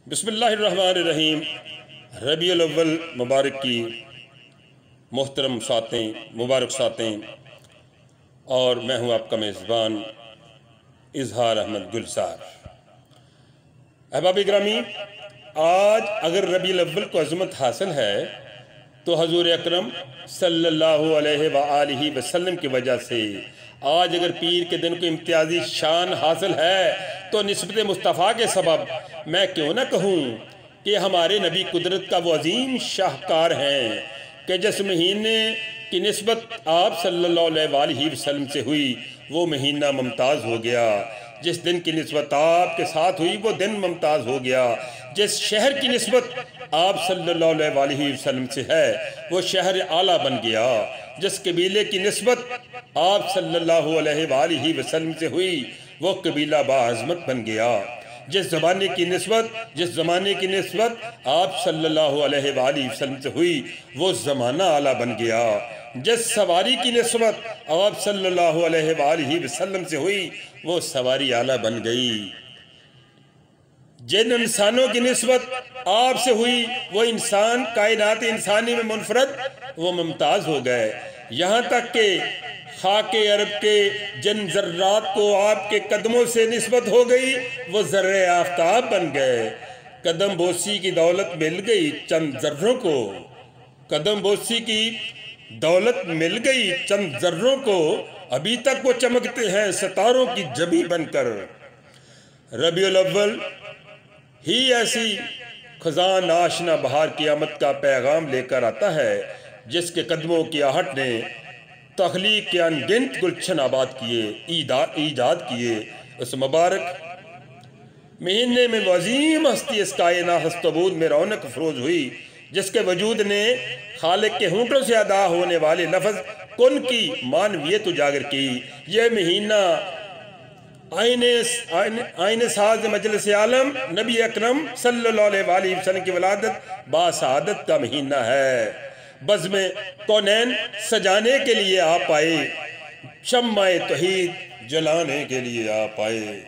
बिस्मिल्लाहिर्रहमानिर्रहीम। रबीउल अव्वल मुबारक की मोहतरम सातें मुबारक सातें, और मैं हूँ आपका मेज़बान इजहार अहमद गुलजार। अहबाब ग्रामी, आज अगर रबीउल अव्वल को अज़मत हासिल है तो हजूर अकरम सल्लल्लाहु अलैहि वसल्लम की वजह से। आज अगर पीर के दिन को इम्तियाजी शान हासिल है तो निस्बत मुस्तफ़ा के सबब मैं क्यों ना कहूँ कि हमारे नबी कुदरत का वो अजीम शाहकार हैं कि जिस महीने की निस्बत आप सल्लल्लाहु अलैहि वसल्लम से हुई वो महीना मुमताज़ हो गया। जिस दिन की निस्बत आपके साथ हुई वो दिन मुमताज़ हो गया। जिस शहर की निस्बत आप सल्लल्लाहु अलैहि वसल्लम से है वो शहर आला बन गया। जिस कबीले की निस्बत आप सल्लल्लाहु अलैहि वसल्लम से हुई वो कबीला बाअज़मत बन गया। जिस ज़माने की निस्बत आप सल्लल्लाहु अलैहि वसल्लम से हुई वो ज़माना आला बन गया। जिस सवारी की निस्बत आप सल्लल्लाहु अलैहि वसल्लम से हुई वो सवारी आला बन गई। जिन इंसानों की निस्बत आपसे हुई वो इंसान कायनात इंसानी में मुनफरद वो मुमताज़ हो गए। यहाँ तक कि खाके अरब के जिन जर्रात को आपके कदमों से निस्बत हो गई वो ज़र्रे आफ्ताब बन गए। कदम बोसी की दौलत मिल गई चंद जर्रों को, कदम बोसी की दौलत मिल गई चंद जर्रों को, अभी तक वो चमकते हैं सितारों की जबी बनकर। रबीउल अव्वल ही ऐसी खजान आशना बहार क़यामत का पैगाम लेकर आता है जिसके कदमों की आहट ने तख्लीक के अनगिनत गुलशन आबाद किए, ईजाद किए। उस मुबारक महीने में वज़ीम हस्ती इस कायनात हस्तबूद में रौनक अफरोज हुई जिसके वजूद ने खालिक के होंठों से अदा होने वाले लफ्ज़ कुन की मानवियत उजागर की। यह महीना आईने साज मजलिस आलम नबी अकरम सल्लल्लाहु अलैहि वसल्लम की वलादत बासआदत का महीना है। बज़्म कौनैन सजाने के लिए आप आए, शम्माए तौहीद जलाने के लिए आप आए।